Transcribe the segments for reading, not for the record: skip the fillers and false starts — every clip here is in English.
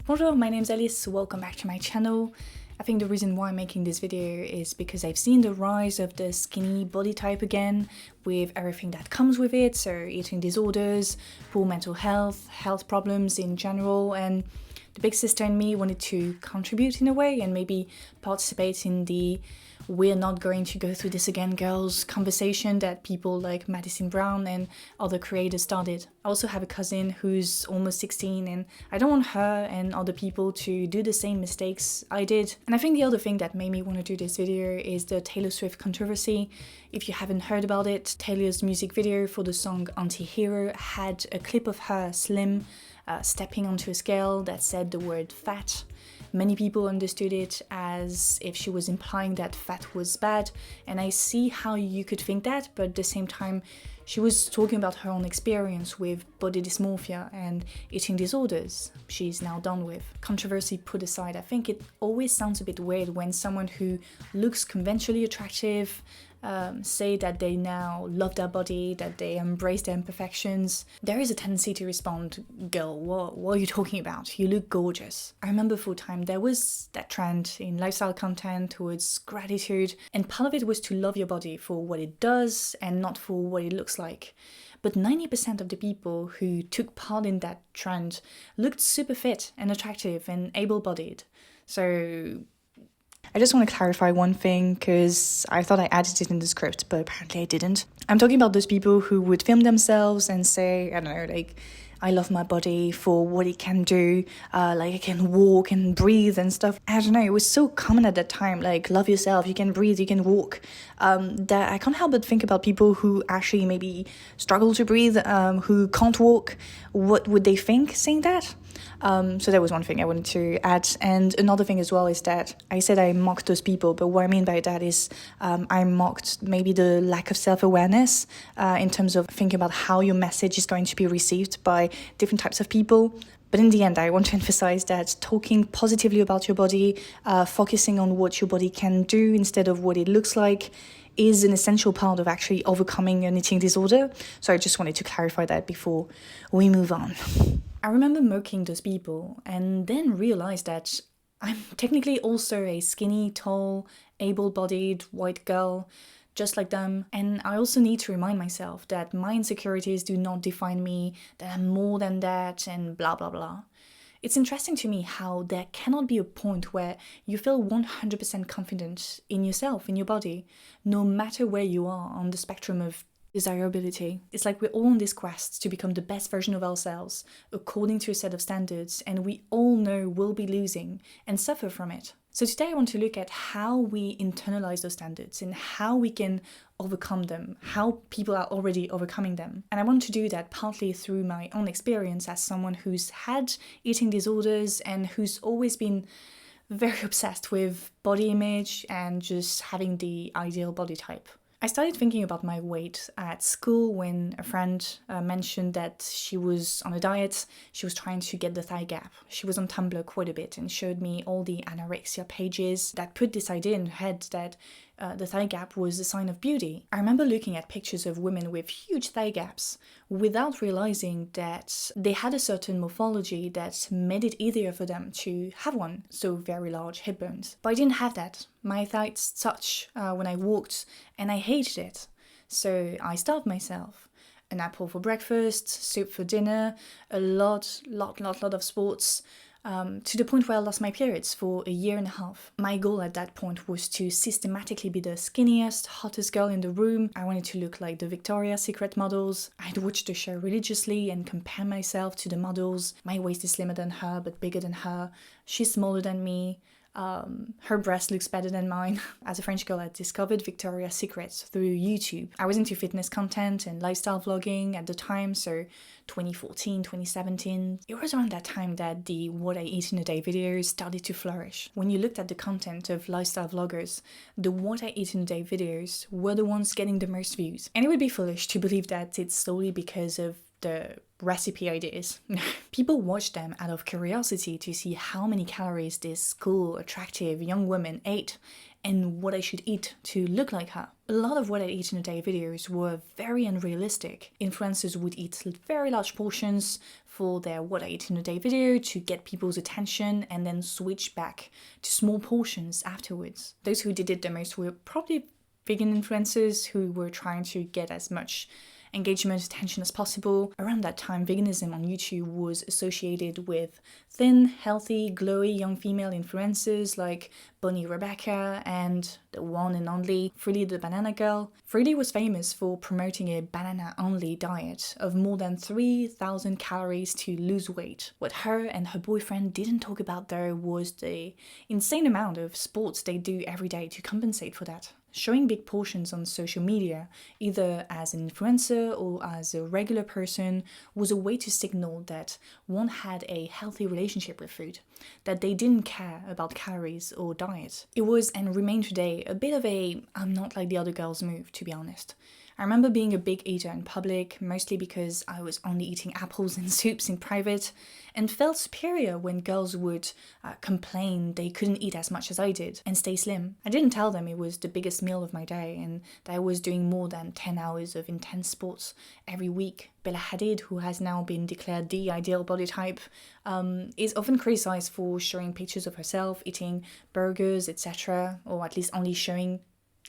Bonjour, my name's Alice, welcome back to my channel. I think the reason why I'm making this video is because I've seen the rise of the skinny body type again, with everything that comes with it, so eating disorders, poor mental health, health problems in general, and the big sister in me wanted to contribute in a way and maybe participate in the "we're not going to go through this again, girls" conversation that people like Madison Brown and other creators started. I also have a cousin who's almost 16 and I don't want her and other people to do the same mistakes I did. And I think the other thing that made me want to do this video is the Taylor Swift controversy. If you haven't heard about it, Taylor's music video for the song Anti-Hero had a clip of her slim, stepping onto a scale that said the word fat. Many people understood it as if she was implying that fat was bad, and I see how you could think that, but at the same time, she was talking about her own experience with body dysmorphia and eating disorders she's now done with. Controversy put aside, I think it always sounds a bit weird when someone who looks conventionally attractive say that they now love their body, that they embrace their imperfections. There is a tendency to respond, "Girl, what are you talking about? You look gorgeous." I remember for a time there was that trend in lifestyle content towards gratitude, and part of it was to love your body for what it does and not for what it looks like. But 90% of the people who took part in that trend looked super fit and attractive and able-bodied. So I just want to clarify one thing, because I thought I added it in the script, but apparently I didn't. I'm talking about those people who would film themselves and say, I don't know, like, "I love my body for what it can do, like I can walk and breathe and stuff." I don't know, it was so common at that time, like, love yourself, you can breathe, you can walk, that I can't help but think about people who actually maybe struggle to breathe, who can't walk. What would they think saying that? So that was one thing I wanted to add. And another thing as well is that I said I mocked those people, but what I mean by that is I mocked maybe the lack of self-awareness in terms of thinking about how your message is going to be received by different types of people. But in the end, I want to emphasize that talking positively about your body, focusing on what your body can do instead of what it looks like, is an essential part of actually overcoming an eating disorder. So I just wanted to clarify that before we move on. I remember mocking those people and then realized that I'm technically also a skinny, tall, able-bodied white girl, just like them. And I also need to remind myself that my insecurities do not define me, that I'm more than that, and blah, blah, blah. It's interesting to me how there cannot be a point where you feel 100% confident in yourself, in your body, no matter where you are on the spectrum of desirability. It's like we're all on this quest to become the best version of ourselves, according to a set of standards, and we all know we'll be losing and suffer from it. So today I want to look at how we internalize those standards and how we can overcome them, how people are already overcoming them. And I want to do that partly through my own experience as someone who's had eating disorders and who's always been very obsessed with body image and just having the ideal body type. I started thinking about my weight at school when a friend mentioned that she was on a diet, she was trying to get the thigh gap. She was on Tumblr quite a bit and showed me all the anorexia pages that put this idea in her head that the thigh gap was a sign of beauty. I remember looking at pictures of women with huge thigh gaps without realizing that they had a certain morphology that made it easier for them to have one, so very large hip bones. But I didn't have that. My thighs touched when I walked and I hated it. So I starved myself. An apple for breakfast, soup for dinner, a lot of sports, to the point where I lost my periods for a year and a half. My goal at that point was to systematically be the skinniest, hottest girl in the room. I wanted to look like the Victoria's Secret models. I'd watch the show religiously and compare myself to the models. My waist is slimmer than her, but bigger than her. She's smaller than me. Her breast looks better than mine. As a French girl, I discovered Victoria's Secret through YouTube. I was into fitness content and lifestyle vlogging at the time, so 2014, 2017. It was around that time that the what I eat in a day videos started to flourish. When you looked at the content of lifestyle vloggers, the what I eat in a day videos were the ones getting the most views. And it would be foolish to believe that it's solely because of the recipe ideas. People watched them out of curiosity to see how many calories this cool, attractive young woman ate, and what I should eat to look like her. A lot of what I eat in a day videos were very unrealistic. Influencers would eat very large portions for their what I eat in a day video to get people's attention and then switch back to small portions afterwards. Those who did it the most were probably vegan influencers who were trying to get as much engagement, attention as possible. Around that time, veganism on YouTube was associated with thin, healthy, glowy young female influencers like Bunny Rebecca and the one and only Freely the Banana Girl. Freely was famous for promoting a banana-only diet of more than 3,000 calories to lose weight. What her and her boyfriend didn't talk about though was the insane amount of sports they do every day to compensate for that. Showing big portions on social media, either as an influencer or as a regular person, was a way to signal that one had a healthy relationship with food, that they didn't care about calories or diet. It was, and remained today, a bit of a I'm not like the other girls move, to be honest. I remember being a big eater in public, mostly because I was only eating apples and soups in private, and felt superior when girls would complain they couldn't eat as much as I did and stay slim. I didn't tell them it was the biggest meal of my day and that I was doing more than 10 hours of intense sports every week. Bella Hadid, who has now been declared the ideal body type, is often criticized for showing pictures of herself eating burgers, etc., or at least only showing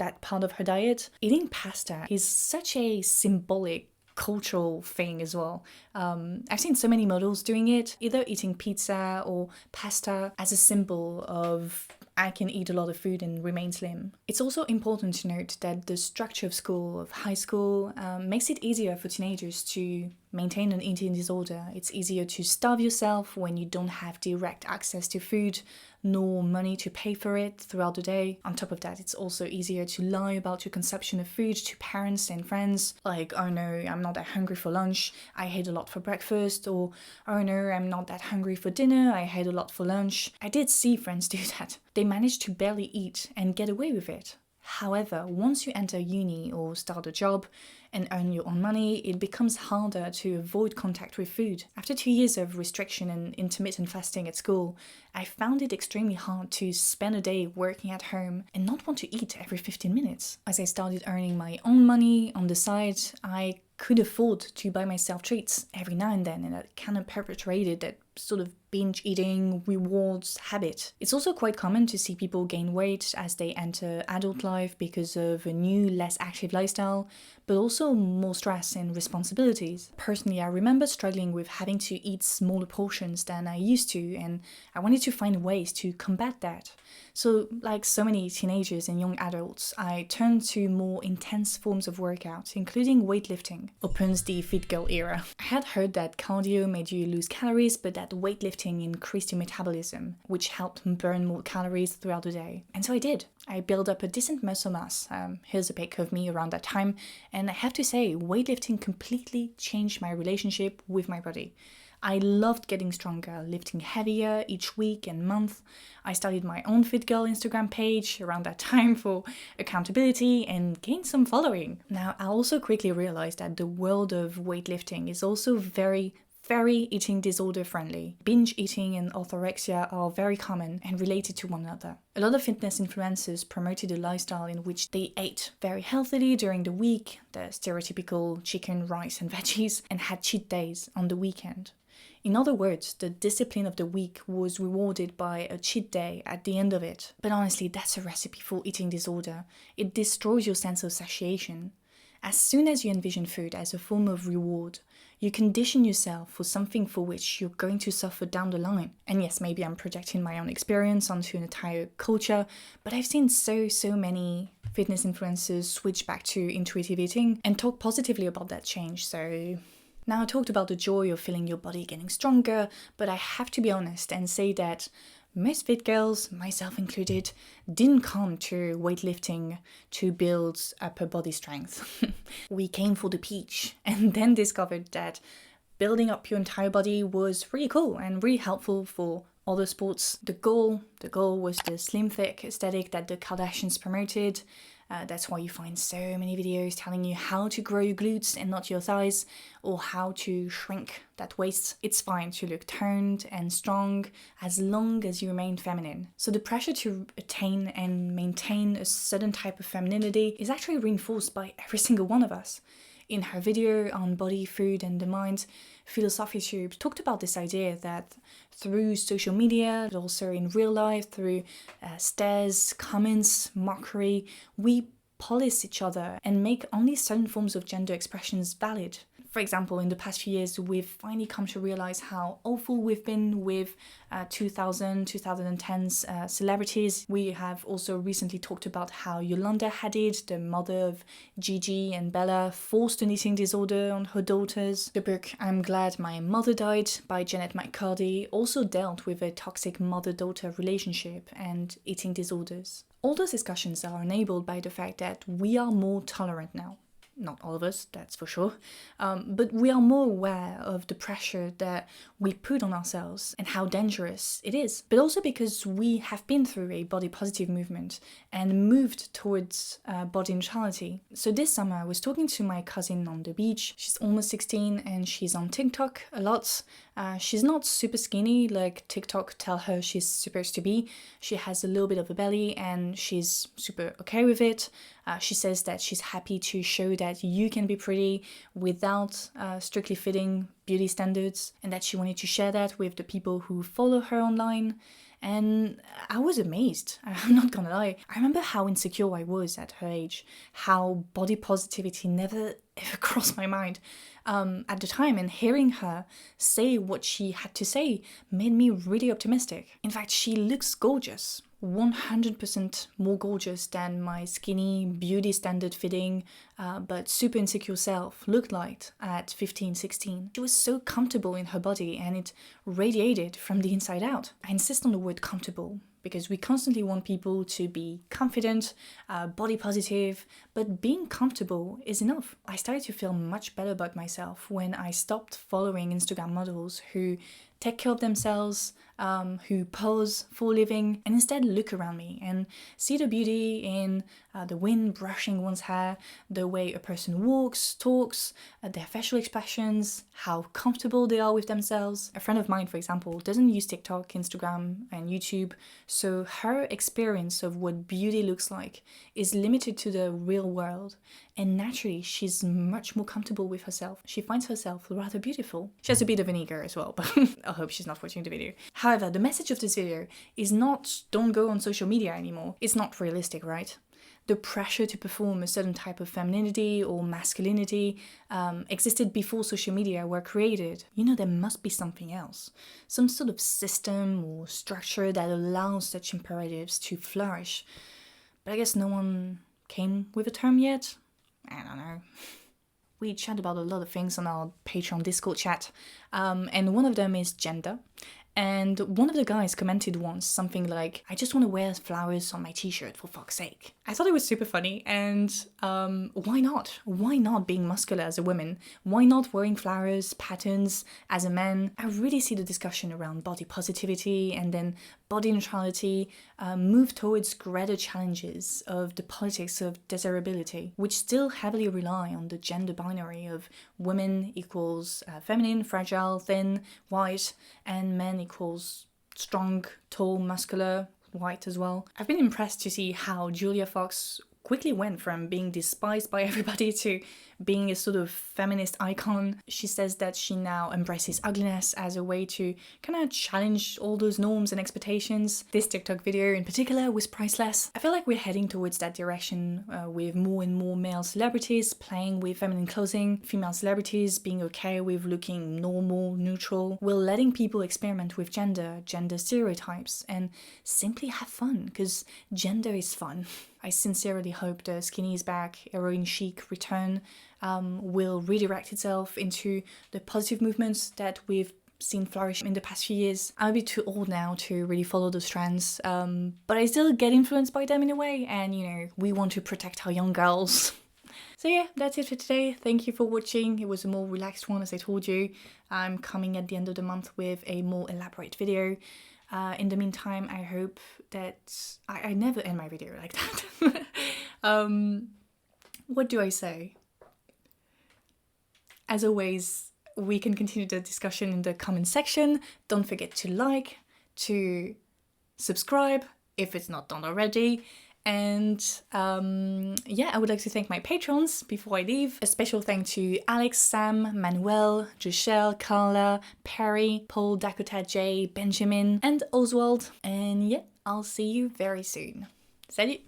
that part of her diet. Eating pasta is such a symbolic cultural thing as well. I've seen so many models doing it, either eating pizza or pasta as a symbol of I can eat a lot of food and remain slim. It's also important to note that the structure of school, of high school, makes it easier for teenagers to maintain an eating disorder. It's easier to starve yourself when you don't have direct access to food, nor money to pay for it throughout the day. On top of that, it's also easier to lie about your consumption of food to parents and friends, like, oh no, I'm not that hungry for lunch, I ate a lot for breakfast, or oh no, I'm not that hungry for dinner, I ate a lot for lunch. I did see friends do that. They managed to barely eat and get away with it. However, once you enter uni or start a job and earn your own money, it becomes harder to avoid contact with food. After 2 years of restriction and intermittent fasting at school, I found it extremely hard to spend a day working at home and not want to eat every 15 minutes. As I started earning my own money on the side, I could afford to buy myself treats every now and then, and that kind of perpetuated that sort of binge eating rewards habit. It's also quite common to see people gain weight as they enter adult life because of a new, less active lifestyle, but also more stress and responsibilities. Personally, I remember struggling with having to eat smaller portions than I used to, and I wanted to find ways to combat that. So, like so many teenagers and young adults, I turned to more intense forms of workout, including weightlifting. Opens the fit girl era. I had heard that cardio made you lose calories, but that weightlifting increased your metabolism, which helped burn more calories throughout the day. And so I did. I built up a decent muscle mass. Here's a pic of me around that time, and I have to say, weightlifting completely changed my relationship with my body. I loved getting stronger, lifting heavier each week and month. I started my own Fit Girl Instagram page around that time for accountability and gained some following. Now, I also quickly realized that the world of weightlifting is also very eating disorder friendly. Binge eating and orthorexia are very common and related to one another. A lot of fitness influencers promoted a lifestyle in which they ate very healthily during the week, the stereotypical chicken, rice and veggies, and had cheat days on the weekend. In other words, the discipline of the week was rewarded by a cheat day at the end of it. But honestly, that's a recipe for eating disorder. It destroys your sense of satiation. As soon as you envision food as a form of reward, you condition yourself for something for which you're going to suffer down the line. And yes, maybe I'm projecting my own experience onto an entire culture, but I've seen so many fitness influencers switch back to intuitive eating and talk positively about that change. So now I talked about the joy of feeling your body getting stronger, but I have to be honest and say that most fit girls, myself included, didn't come to weightlifting to build upper body strength. We came for the peach and then discovered that building up your entire body was really cool and really helpful for other sports. The goal was the slim thick aesthetic that the Kardashians promoted. That's why you find so many videos telling you how to grow your glutes and not your thighs, or how to shrink that waist. It's fine to look toned and strong as long as you remain feminine. So the pressure to attain and maintain a certain type of femininity is actually reinforced by every single one of us. In her video on body, food and the mind, Philosophy Tube talked about this idea that through social media, but also in real life, through stares, comments, mockery, we police each other and make only certain forms of gender expressions valid. For example, in the past few years, we've finally come to realize how awful we've been with 2010s celebrities. We have also recently talked about how Yolanda Hadid, the mother of Gigi and Bella, forced an eating disorder on her daughters. The book I'm Glad My Mother Died by Janet McCarty also dealt with a toxic mother-daughter relationship and eating disorders. All those discussions are enabled by the fact that we are more tolerant now. Not all of us, that's for sure, but we are more aware of the pressure that we put on ourselves and how dangerous it is. But also because we have been through a body positive movement and moved towards body neutrality. So this summer I was talking to my cousin on the beach. She's almost 16 and she's on TikTok a lot. She's not super skinny like TikTok tell her she's supposed to be. She has a little bit of a belly and she's super okay with it. She says that she's happy to show that you can be pretty without strictly fitting beauty standards, and that she wanted to share that with the people who follow her online. And I was amazed, I'm not gonna lie. I remember how insecure I was at her age, how body positivity never ever crossed my mind at the time, and hearing her say what she had to say made me really optimistic. In fact, she looks gorgeous. 100% more gorgeous than my skinny, beauty standard fitting, but super insecure self looked like at 15, 16. She was so comfortable in her body and it radiated from the inside out. I insist on the word comfortable because we constantly want people to be confident, body positive, but being comfortable is enough. I started to feel much better about myself when I stopped following Instagram models who take care of themselves, who pose for a living, and instead look around me and see the beauty in the wind brushing one's hair, the way a person walks, talks, their facial expressions, how comfortable they are with themselves. A friend of mine, for example, doesn't use TikTok, Instagram, and YouTube, so her experience of what beauty looks like is limited to the real world. And naturally, she's much more comfortable with herself. She finds herself rather beautiful. She has a bit of an ego as well, but I hope she's not watching the video. However, the message of this video is not don't go on social media anymore. It's not realistic, right? The pressure to perform a certain type of femininity or masculinity existed before social media were created. You know, there must be something else. Some sort of system or structure that allows such imperatives to flourish. But I guess no one came with a term yet. I don't know. We chat about a lot of things on our Patreon Discord chat, and one of them is gender. And one of the guys commented once something like, I just want to wear flowers on my t-shirt for fuck's sake. I thought it was super funny, and why not? Why not being muscular as a woman? Why not wearing flowers, patterns as a man? I really see the discussion around body positivity and then body neutrality move towards greater challenges of the politics of desirability, which still heavily rely on the gender binary of women equals feminine, fragile, thin, white, and men equals strong, tall, muscular, white as well. I've been impressed to see how Julia Fox quickly went from being despised by everybody to being a sort of feminist icon. She says that she now embraces ugliness as a way to kind of challenge all those norms and expectations. This TikTok video in particular was priceless. I feel like we're heading towards that direction with more and more male celebrities playing with feminine clothing, female celebrities being okay with looking normal, neutral. We're letting people experiment with gender stereotypes, and simply have fun, because gender is fun. I sincerely hope the skinny is back, heroin chic return will redirect itself into the positive movements that we've seen flourish in the past few years. I'm a bit too old now to really follow those trends, but I still get influenced by them in a way, and you know, we want to protect our young girls. So yeah, that's it for today. Thank you for watching. It was a more relaxed one, as I told you. I'm coming at the end of the month with a more elaborate video. In the meantime, I hope that I never end my video like that. What do I say? As always, we can continue the discussion in the comment section. Don't forget to like, to subscribe if it's not done already. And yeah, I would like to thank my patrons before I leave. A special thank to Alex, Sam, Manuel, Joshelle, Carla, Perry, Paul, Dakota J, Benjamin, and Oswald. And yeah, I'll see you very soon. Salut!